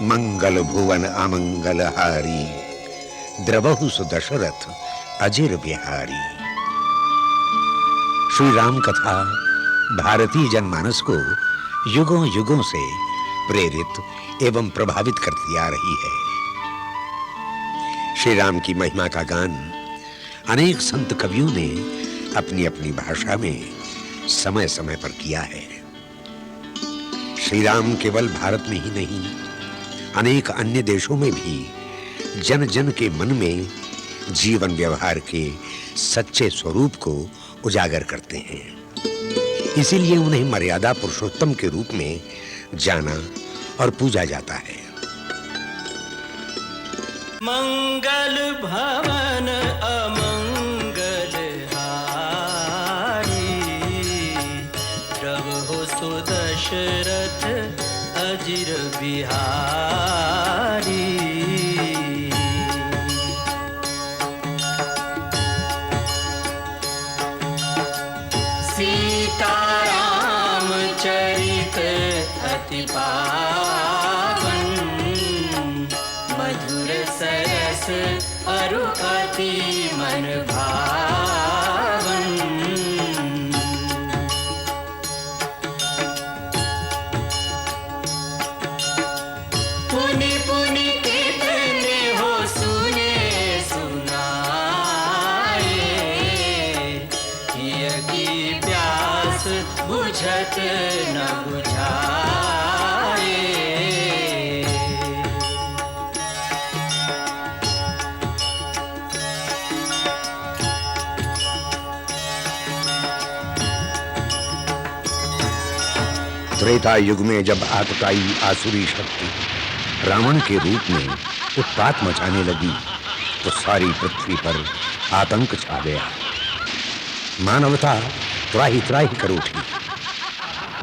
मंगल भुवन अमंगल हारी, द्रवहु सुदशरथ अजिर बिहारी। श्री राम कथा भारतीय जनमानस को युगों युगों से प्रेरित एवं प्रभावित करती आ रही है। श्री राम की महिमा का गान अनेक संत कवियों ने अपनी अपनी भाषा में समय समय पर किया है। श्री राम केवल भारत में ही नहीं, अनेक अन्य देशों में भी जन जन के मन में जीवन व्यवहार के सच्चे स्वरूप को उजागर करते हैं। इसीलिए उन्हें मर्यादा पुरुषोत्तम के रूप में जाना और पूजा जाता है। मंगल भवन अमंगल हारी, द्रवहु सुदशरथ अजिर बिहारी। सीताराम चरित अति पावन, मधुर सरस अरु अति मन भावन। पुनि पुनि कितने हो सुने सुनाए, हिय की प्यास बुझत न बुझाए। त्रेता युग में जब आतताई आसुरी शक्ति रावण के रूप में उत्पात मचाने लगी तो सारी पृथ्वी पर आतंक छा गया। मानवता त्राहि त्राहि कर उठी।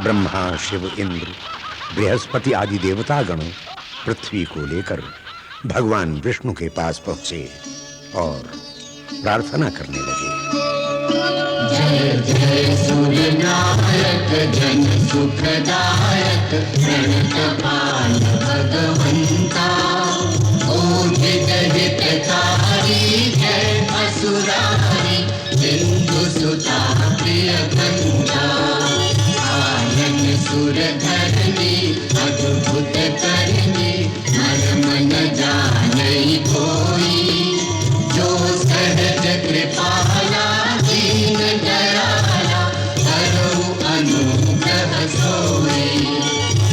ब्रह्मा, शिव, इंद्र, बृहस्पति आदि देवतागण पृथ्वी को लेकर भगवान विष्णु के पास पहुंचे और प्रार्थना करने लगे। जय जय सूर्यनायक जन सुखदायक, प्रणतपाल भगवंता। ओढ़ित हितकारी जय असुरारी, सिंधु सुता प्रिय कंता। आनन सुर धरनी अद्भुत करनी, मर्म न जाने कोई। जो सहज कृपाला दीन दयाला, करो अनुग्रह सोई।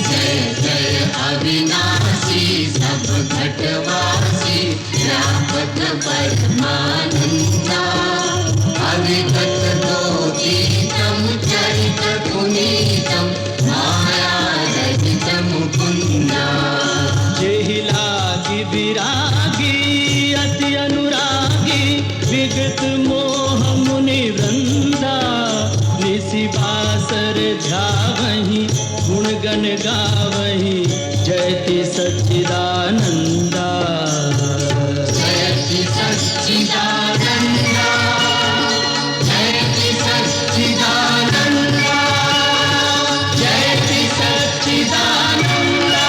जय जय अविनाशी सब घटवासी, व्यापक परमानंदा। अविगत दोषितम चरित पुनीतम, माया रहितम पुण्या। जेहि लागी विरागी अति अनुरागी, विगत मोह मुनि वृंदा। निशि बासर ध्यावहि गुणगण गावहि, जयति सच्चिदानंदा। जयति सच्चिदानंदा, जयति सच्चिदानंदा, जयति सच्चिदानंदा।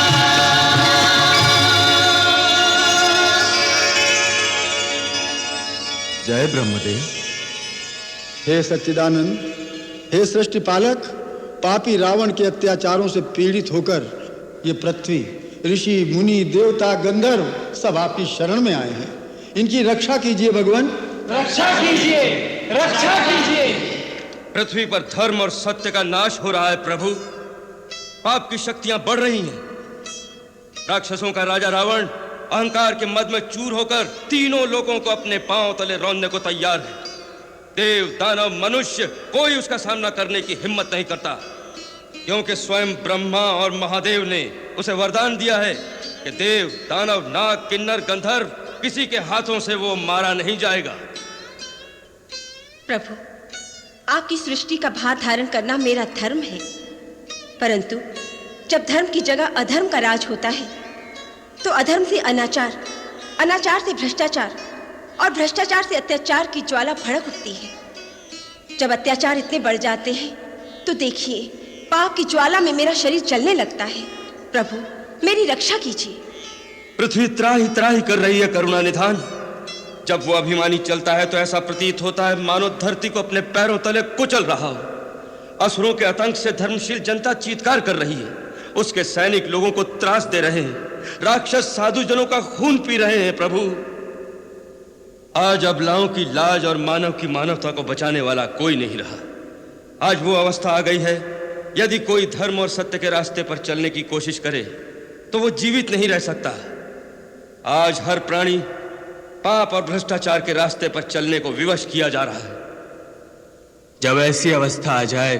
जय ब्रह्मदेव। हे सच्चिदानंद, हे सृष्टि पालक, पापी रावण के अत्याचारों से पीड़ित होकर ये पृथ्वी, ऋषि, मुनि, देवता, गंधर्व सब आपकी शरण में आए हैं। इनकी रक्षा कीजिए भगवान, रक्षा कीजिए, रक्षा कीजिए। पृथ्वी पर धर्म और सत्य का नाश हो रहा है प्रभु। पाप की शक्तियां बढ़ रही हैं। राक्षसों का राजा रावण अहंकार के मद में चूर होकर तीनों लोगों को अपने पांव तले रौंदने को तैयार है। देव, दानव, मनुष्य कोई उसका सामना करने की हिम्मत नहीं करता, क्योंकि स्वयं ब्रह्मा और महादेव ने उसे वरदान दिया है कि देव, दानव, नाग, किन्नर, गंधर्व किसी के हाथों से वो मारा नहीं जाएगा। प्रभु, आपकी सृष्टि का भार धारण करना मेरा धर्म है, परंतु जब धर्म की जगह अधर्म का राज होता है तो अधर्म से अनाचार, अनाचार से भ्रष्टाचार और भ्रष्टाचार से अत्याचार की ज्वाला भड़क उठती है। जब अत्याचार इतने बढ़ जाते हैं तो देखिए, पाप की ज्वाला में मेरा शरीर जलने लगता है। प्रभु, मेरी रक्षा कीजिए। पृथ्वी त्राही त्राही कर रही है करुणा निधान। जब वो अभिमानी चलता है तो ऐसा प्रतीत होता है मानो धरती को अपने पैरों तले कुचल रहा हो। असुरों के आतंक से धर्मशील जनता चीत्कार कर रही है, उसके सैनिक लोगों को त्रास दे रहे हैं, राक्षस साधु जनों का खून पी रहे हैं। प्रभु, आज अबलाओं की लाज और मानव की मानवता को बचाने वाला कोई नहीं रहा। आज वो अवस्था आ गई है, यदि कोई धर्म और सत्य के रास्ते पर चलने की कोशिश करे तो वो जीवित नहीं रह सकता। आज हर प्राणी पाप और भ्रष्टाचार के रास्ते पर चलने को विवश किया जा रहा है। जब ऐसी अवस्था आ जाए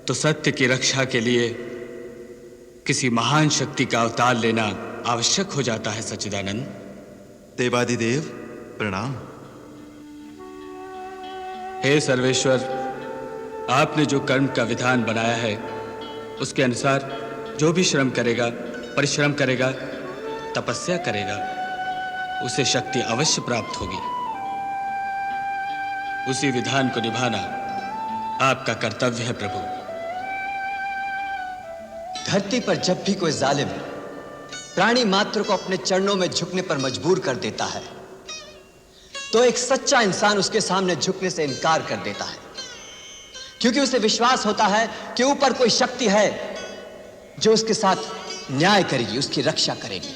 तो सत्य की रक्षा के लिए किसी महान शक्ति का अवतार लेना आवश्यक हो जाता है। सच्चिदानंद। देवादिदेव प्रणाम। हे सर्वेश्वर, आपने जो कर्म का विधान बनाया है उसके अनुसार जो भी श्रम करेगा, परिश्रम करेगा, तपस्या करेगा, उसे शक्ति अवश्य प्राप्त होगी। उसी विधान को निभाना आपका कर्तव्य है प्रभु। धरती पर जब भी कोई जालिम प्राणी मात्र को अपने चरणों में झुकने पर मजबूर कर देता है तो एक सच्चा इंसान उसके सामने झुकने से इनकार कर देता है, क्योंकि उसे विश्वास होता है कि ऊपर कोई शक्ति है जो उसके साथ न्याय करेगी, उसकी रक्षा करेगी।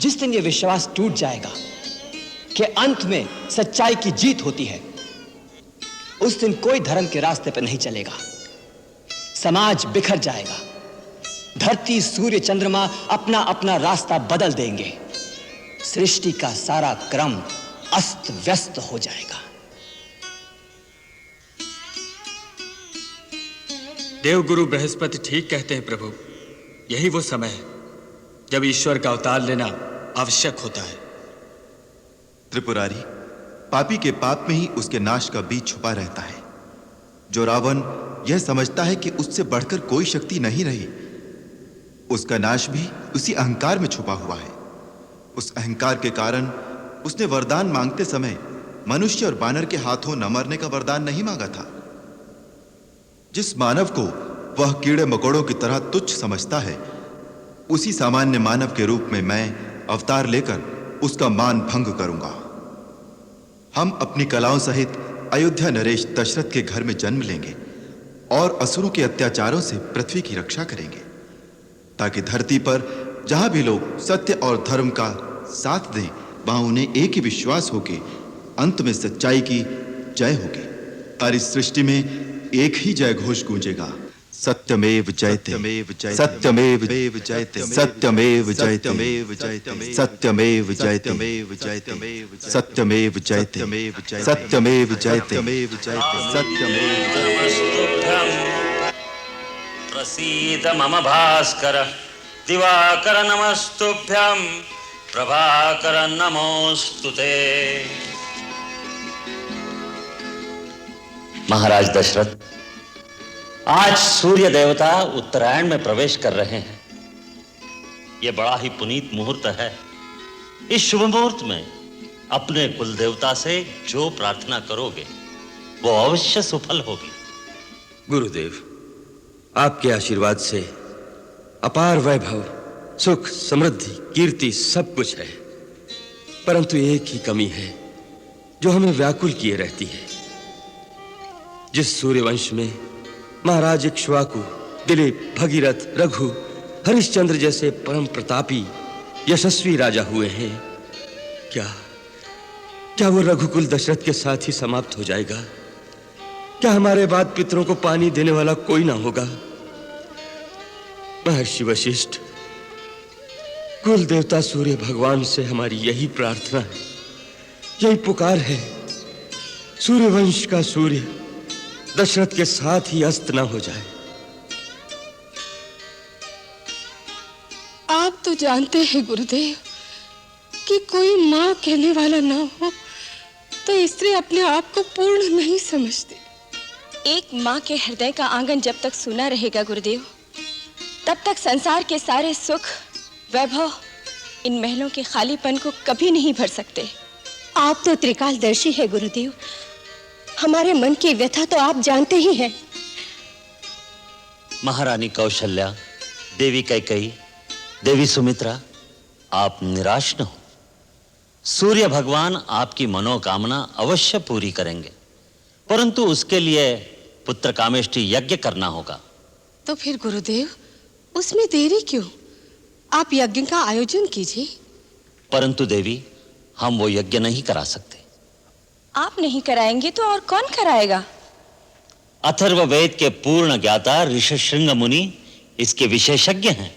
जिस दिन यह विश्वास टूट जाएगा कि अंत में सच्चाई की जीत होती है, उस दिन कोई धर्म के रास्ते पर नहीं चलेगा। समाज बिखर जाएगा, धरती, सूर्य, चंद्रमा अपना अपना रास्ता बदल देंगे, सृष्टि का सारा क्रम अस्त व्यस्त हो जाएगा। देवगुरु बृहस्पति ठीक कहते हैं प्रभु। यही वो समय है जब ईश्वर का अवतार लेना आवश्यक होता है। त्रिपुरारी, पापी के पाप में ही उसके नाश का बीज छुपा रहता है। जो रावण यह समझता है कि उससे बढ़कर कोई शक्ति नहीं रही, उसका नाश भी उसी अहंकार में छुपा हुआ है। उस अहंकार के कारण उसने वरदान मांगते समय मनुष्य और बानर के हाथों न मरने का वरदान नहीं मांगा था। जिस मानव को वह कीड़े मकोड़ों की तरह तुच्छ समझता है, उसी सामान्य मानव के रूप में मैं अवतार लेकर उसका मान भंग करूंगा। हम अपनी कलाओं सहित अयोध्या नरेश दशरथ के घर में जन्म लेंगे और असुरों के अत्याचारों से पृथ्वी की रक्षा करेंगे, ताकि धरती पर जहां भी लोग सत्य और धर्म का साथ दें, वहां उन्हें एक ही विश्वास हो कि अंत में सच्चाई की जय होगी। और इस सृष्टि में एक ही जय घोष गूंजेगा, सत्यमेव जयते, सत्यमेव जयते, सत्यमेव जयते, सत्यमेव जयते, सत्यमेव जयते, सत्यमेव जयते, सत्यमेव। प्रसीद मम भास्कर दिवाकर नमस्तुभ्यं प्रभाकर नमोस्तुते। महाराज दशरथ, आज सूर्य देवता उत्तरायण में प्रवेश कर रहे हैं। यह बड़ा ही पुनीत मुहूर्त है। इस शुभ मुहूर्त में अपने कुल देवता से जो प्रार्थना करोगे वो अवश्य सफल होगी। गुरुदेव, आपके आशीर्वाद से अपार वैभव, सुख, समृद्धि, कीर्ति सब कुछ है, परंतु एक ही कमी है जो हमें व्याकुल किए रहती है। जिस सूर्यवंश में महाराज इक्ष्वाकु, दिलीप, भगीरथ, रघु, हरिश्चंद्र जैसे परम प्रतापी यशस्वी राजा हुए हैं, क्या वो रघुकुल दशरथ के साथ ही समाप्त हो जाएगा? क्या हमारे बाद पितरों को पानी देने वाला कोई ना होगा? महर्षि वशिष्ठ, कुल देवता सूर्य भगवान से हमारी यही प्रार्थना है, यही पुकार है, सूर्यवंश का सूर्य दशरथ के साथ ही अस्त ना हो जाए। आप तो जानते हैं गुरुदेव कि कोई माँ कहने वाला ना हो तो स्त्री अपने आप को पूर्ण नहीं समझती। एक माँ के हृदय का आंगन जब तक सुना रहेगा गुरुदेव, तब तक संसार के सारे सुख, वैभव इन महलों के खालीपन को कभी नहीं भर सकते। आप तो त्रिकालदर्शी है गुरुदेव, हमारे मन की व्यथा तो आप जानते ही हैं। महारानी कौशल्या, देवी कैकेयी, देवी सुमित्रा, आप निराश न हो। सूर्य भगवान आपकी मनोकामना अवश्य पूरी करेंगे, परंतु उसके लिए पुत्र कामेष्टि यज्ञ करना होगा। तो फिर गुरुदेव, उसमें देरी क्यों? आप यज्ञ का आयोजन कीजिए। परंतु देवी, हम वो यज्ञ नहीं करा सकते। आप नहीं कराएंगे तो और कौन कराएगा? अथर्ववेद के पूर्ण ज्ञाता ऋषशृंग मुनि इसके विशेषज्ञ हैं।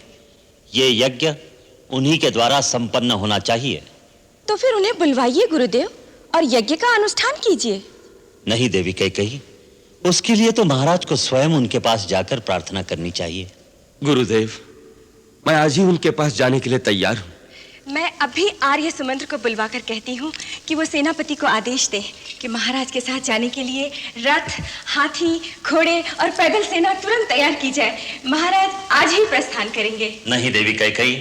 ये यज्ञ उन्हीं के द्वारा संपन्न होना चाहिए। तो फिर उन्हें बुलवाइए गुरुदेव और यज्ञ का अनुष्ठान कीजिए। नहीं देवी कैकेयी, उसके लिए तो महाराज को स्वयं उनके पास जाकर प्रार्थना करनी चाहिए। गुरुदेव, मैं आज ही उनके पास जाने के लिए तैयार हूँ। मैं अभी आर्य सुमंत्र को बुलवाकर कहती हूँ कि वो सेनापति को आदेश दे कि महाराज के साथ जाने के लिए रथ, हाथी, घोड़े और पैदल सेना तुरंत तैयार की जाए। महाराज आज ही प्रस्थान करेंगे। नहीं देवी कैकेयी,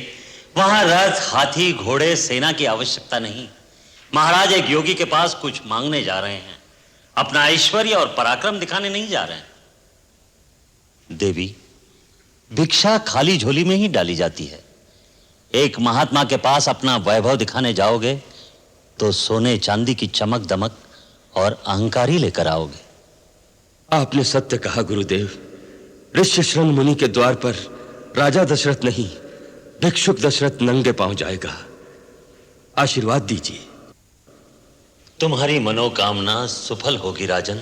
वहां रथ, हाथी, घोड़े, सेना की आवश्यकता नहीं। महाराज एक योगी के पास कुछ मांगने जा रहे हैं, अपना ऐश्वर्य और पराक्रम दिखाने नहीं जा रहे हैं। देवी, भिक्षा खाली झोली में ही डाली जाती है। एक महात्मा के पास अपना वैभव दिखाने जाओगे तो सोने चांदी की चमक दमक और अहंकार ही लेकर आओगे। आपने सत्य कहा गुरुदेव। ऋष्यशृंग मुनि के द्वार पर राजा दशरथ नहीं, भिक्षुक दशरथ नंगे पांव जाएगा। आशीर्वाद दीजिए। तुम्हारी मनोकामना सफल होगी राजन।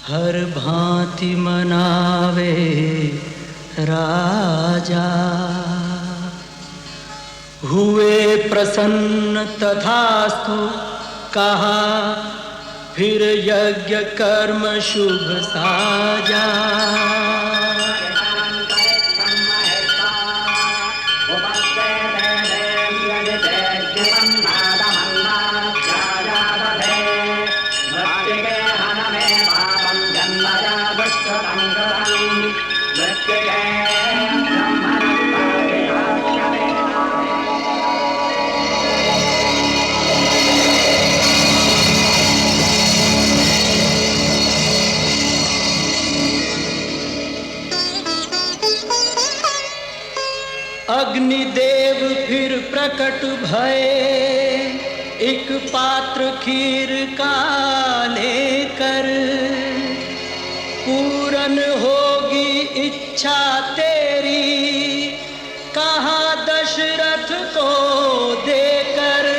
हर भांति मनावे राजा, हुए प्रसन्न तथास्तु कहा, फिर यज्ञ कर्म शुभ साजा। अग्निदेव फिर प्रकट भये, एक पात्र खीर का लेकर, पूरन होगी इच्छा तेरी, कहा दशरथ को देकर।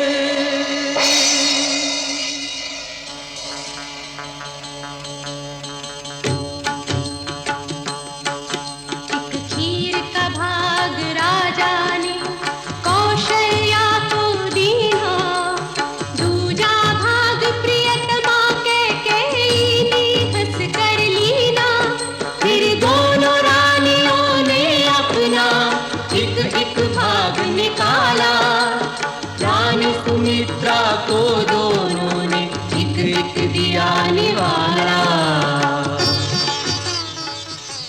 को दोनों ने एक एक दिया निवाला।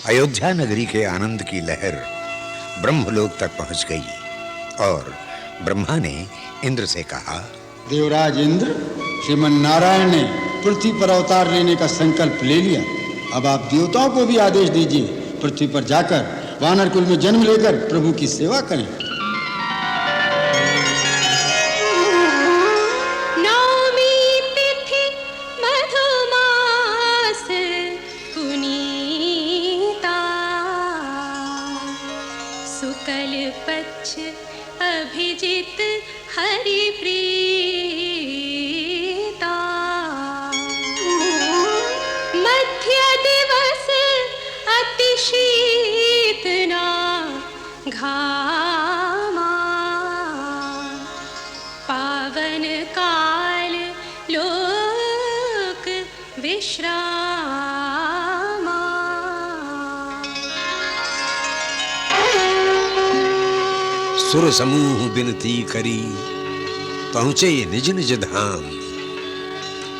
अयोध्या नगरी के आनंद की लहर ब्रह्मलोक तक पहुंच गई और ब्रह्मा ने इंद्र से कहा, देवराज इंद्र, श्रीमन नारायण ने पृथ्वी पर अवतार लेने का संकल्प ले लिया। अब आप देवताओं को भी आदेश दीजिए, पृथ्वी पर जाकर वानर कुल में जन्म लेकर प्रभु की सेवा करें। घामा पावन काल लोक विश्रामा। सुर समूह बिनती करी पहुंचे निज निज धाम।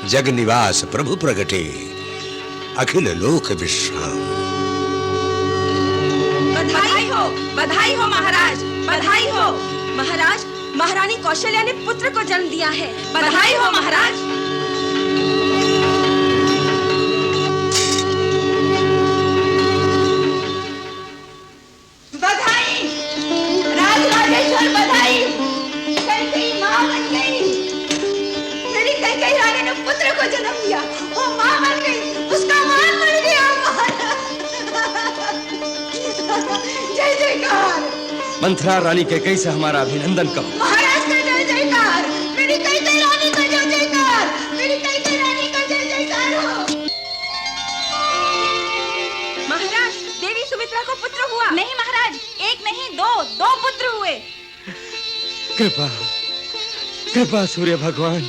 जग निवास प्रभु प्रगटे अखिल लोक विश्राम। बधाई हो महाराज, बधाई हो महाराज। महारानी कौशल्या ने पुत्र को जन्म दिया है। बधाई हो महाराज। बधाई राजराजेश्वर, बधाई। कैकेयी मां बन गई। मेरी कैकेयी रानी ने पुत्र को जन्म दिया, वो मां बन गई, उसका मान बढ़ गया। जय जयकार। मंथरा रानी कैकेयी से हमारा अभिनंदन करो। महाराज का जय जयकार। मेरी कैकेयी रानी का जय जयकार। मेरी कैकेयी रानी का जय जयकार हो। महाराज, देवी सुमित्रा को पुत्र हुआ। नहीं महाराज, एक नहीं दो पुत्र हुए। कृपा कृपा सूर्य भगवान।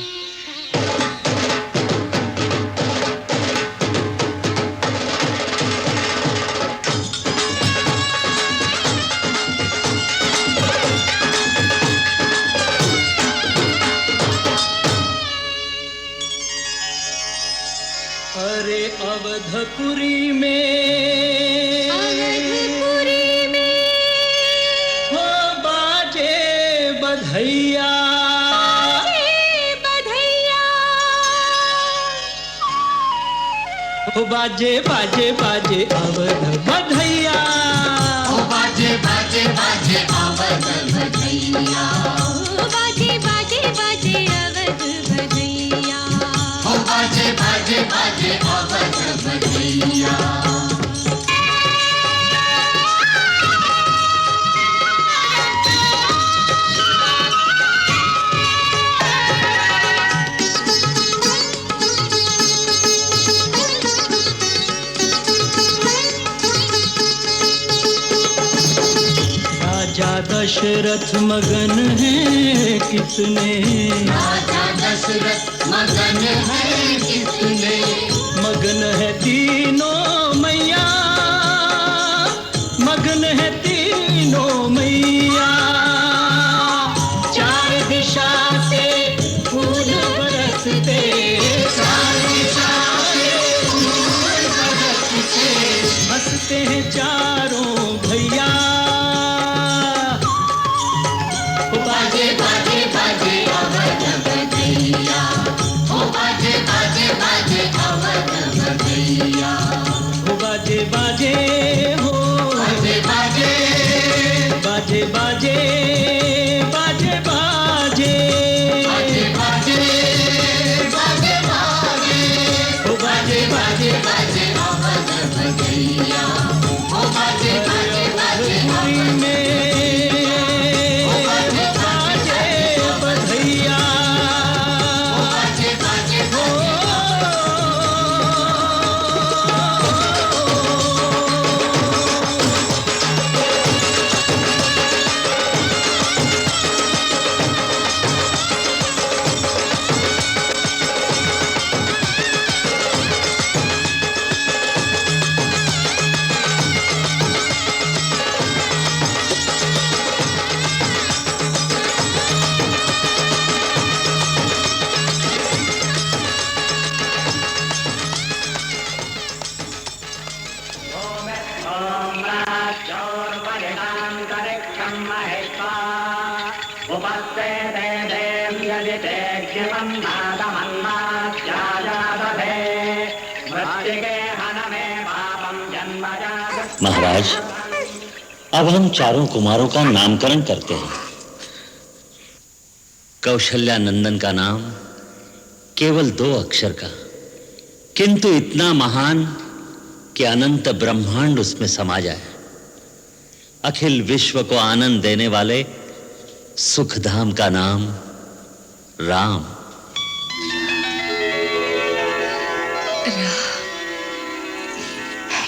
अरे अवधपुरी में हो बाजे बधैया। हो बाजे बाजे बाजे अवध बधैया। ओ बाजे बाजे बाजे अवध बधैया। बाजे बाजे बाजे अवध बधैया। ओ बाजे बाजे बाजे अवध बधैया। राजा दशरथ मगन है कितने। राजा दशरथ मगन है कितने। मगन है तीनों मैया, मगन है तीनों मैया। चार दिशा से फूल बरसते। चार दिशा से फूल बरसते। हंसते हैं चारों भैया। बाजे बाजे बाजे अवध बधैया। ओ बाजे बाजे बाजे अवध बधैया। हो बाजे बाजे हो बाजे बाजे बाजे बाजे बाजे बाजे बाजे बाजे बाजे बाजे। हो बाजे बाजे बाजे अवध बधैया। ओ बाजे बाजे बाजे अवध में बाजे बधैया। बाजे बाजे बाजे। महाराज, अब हम चारों कुमारों का नामकरण करते हैं। कौशल्या नंदन का नाम केवल 2 अक्षर का, किंतु इतना महान कि अनंत ब्रह्मांड उसमें समा जाए। अखिल विश्व को आनंद देने वाले सुखधाम का नाम राम।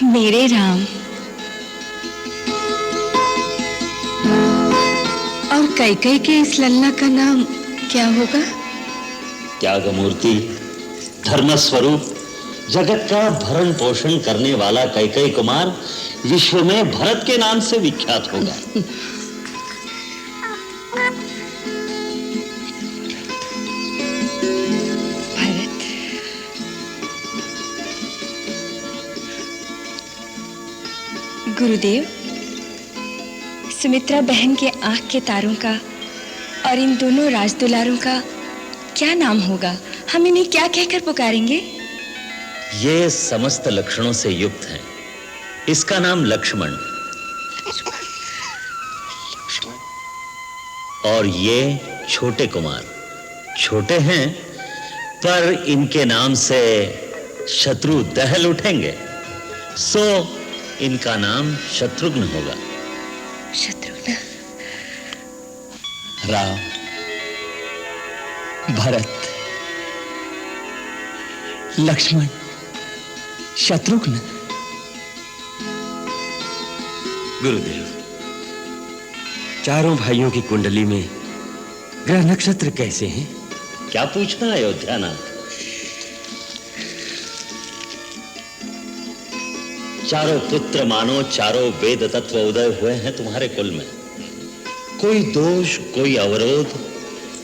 मेरे राम। कैकई के इस लल्ला का नाम क्या होगा? त्यागमूर्ति, धर्म स्वरूप, जगत का भरण पोषण करने वाला कैकई कुमार विश्व में भरत के नाम से विख्यात होगा। भरत, गुरुदेव, सुमित्रा बहन के आंख के तारों का और इन दोनों राजदुलारों का क्या नाम होगा? हम इन्हें क्या कहकर पुकारेंगे? ये समस्त लक्षणों से युक्त है। इसका नाम लक्ष्मण और ये छोटे कुमार। छोटे हैं पर इनके नाम से शत्रु दहल उठेंगे, सो इनका नाम शत्रुघ्न होगा। शत्रुघ्न, राम, भरत, लक्ष्मण, शत्रुघ्न। गुरुदेव, चारों भाइयों की कुंडली में ग्रह नक्षत्र कैसे हैं? क्या पूछना अयोध्यानाथ? चारों पुत्र मानो चारों वेद तत्व उदय हुए हैं तुम्हारे कुल में। कोई दोष, कोई अवरोध,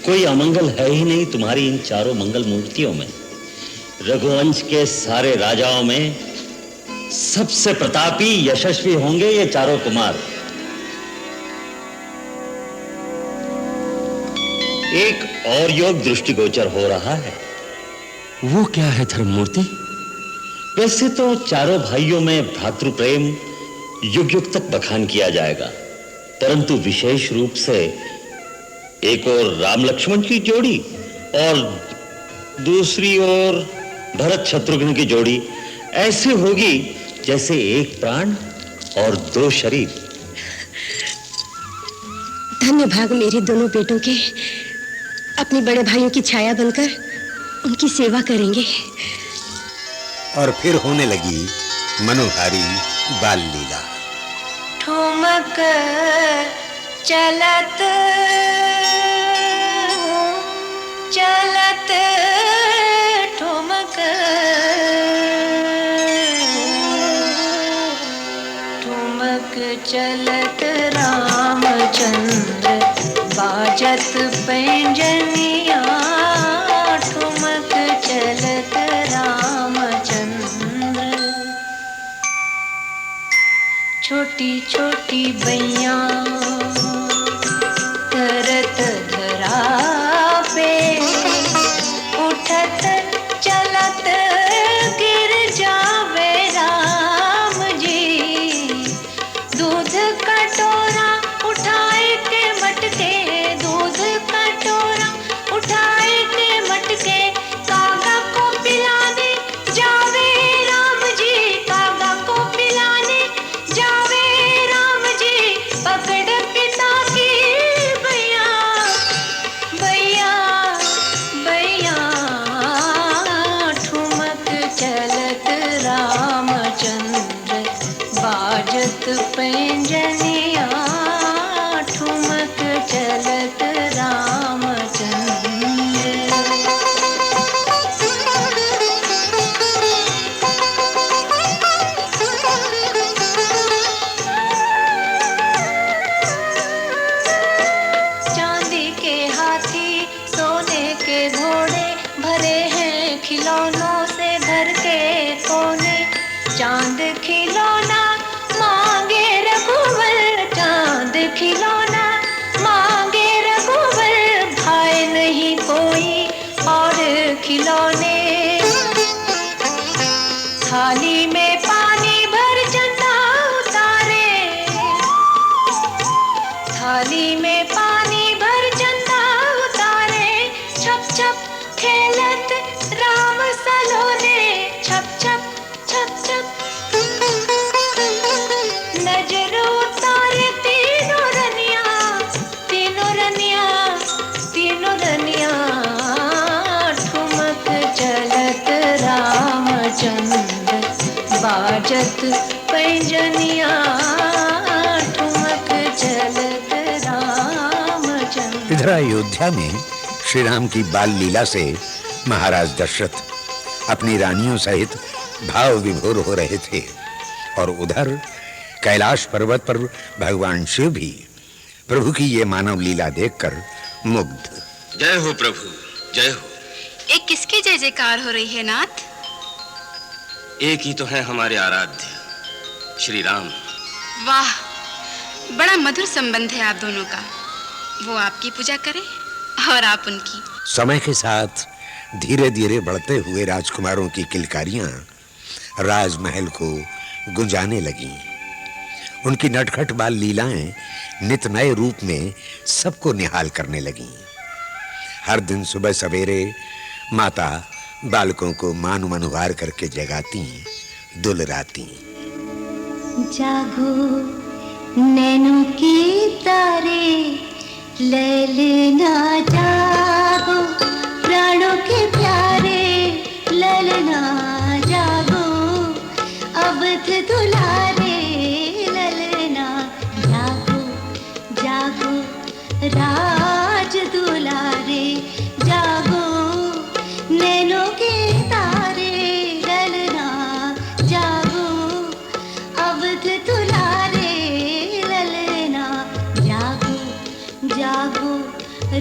कोई अमंगल है ही नहीं तुम्हारी इन चारों मंगल मूर्तियों में। रघुवंश के सारे राजाओं में सबसे प्रतापी, यशस्वी होंगे ये चारों कुमार। एक और योग दृष्टिगोचर हो रहा है। वो क्या है धर्ममूर्ति? वैसे तो चारों भाइयों में भ्रातृ प्रेम युग युग तक बखान किया जाएगा, परंतु विशेष रूप से एक और राम लक्ष्मण की जोड़ी और दूसरी ओर भरत शत्रुघ्न की जोड़ी ऐसी होगी जैसे एक प्राण और दो शरीर। धन्य भाग मेरे दोनों बेटों के अपने बड़े भाइयों की छाया बनकर उनकी सेवा करेंगे। और फिर होने लगी मनोहारी बाल लीला। ठुमक चलत चलत ठुमक ठुमक चलत रामचंद्र बाजत पैंजनिया। ठुमक चलत रामचंद्र छोटी छोटी बैया तरत धरा पे उठत चलत गिर जावे राम जी। दूध कटोरा उठाए के मटके, दूध कटोरा उठाए के मटके, कागा को पिलाने जावे राम जी। कागा को पिलाने जावे राम जी। पकड़ पिता की भैया भैया भैया। ठुमक चलत रामचंद्र बाजत पैंजनिया। ठुमक चलत रामचंद्र। चांदी के हाथी सोने के घोड़े भरे हैं खिलौनों से घर के कोने। चांद खिलौना मांगे रघुवर, चांद खिलौना मांगे रघुवर। भाई नहीं कोई और खिलौने। थाली में पानी भर चंदा उतारे, थाली में पानी भर चंदा उतारे। छप छप खेलत राम सलोने, छप छप छप छप। नजर उतारे तीनों रनिया, तीनों रनिया, तीनों रनिया। ठुमक चलत रामचंद्र बाजत पैंजनिया। ठुमक चलत रामचंद्र। उधर अयोध्या में श्री राम की बाल लीला से महाराज दशरथ अपनी रानियों सहित भाव विभोर हो रहे थे और उधर कैलाश पर्वत पर भगवान शिव भी प्रभु की ये मानव लीला देखकर मुग्ध। जय हो प्रभु, जय हो। एक किसकी जय जयकार हो रही है नाथ? एक ही तो है हमारे आराध्य श्री राम। वाह, बड़ा मधुर संबंध है आप दोनों का। वो आपकी पूजा करे और आप उनकी। समय के साथ धीरे धीरे बढ़ते हुए राजकुमारों की किलकारियां राजमहल को गुंजाने लगीं। उनकी नटखट बाल लीलाएं नित नए रूप में सबको निहाल करने लगीं। हर दिन सुबह सवेरे माता बालकों को मानुमनुहार करके जगाती, दुलराती। जागो नैनों के तारे, ललना जागो, प्राणों के प्यारे, ललना जागो, अवध दुलारे, ललना जागो, जागो राज दुलारे, जागो नैनों के तारे, ललना जागो, अवध दुलारे, ललना जागो, जागो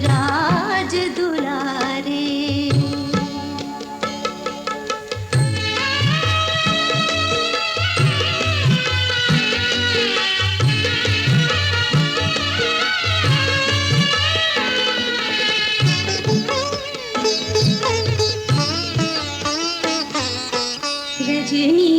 राज दुलारे। रजनी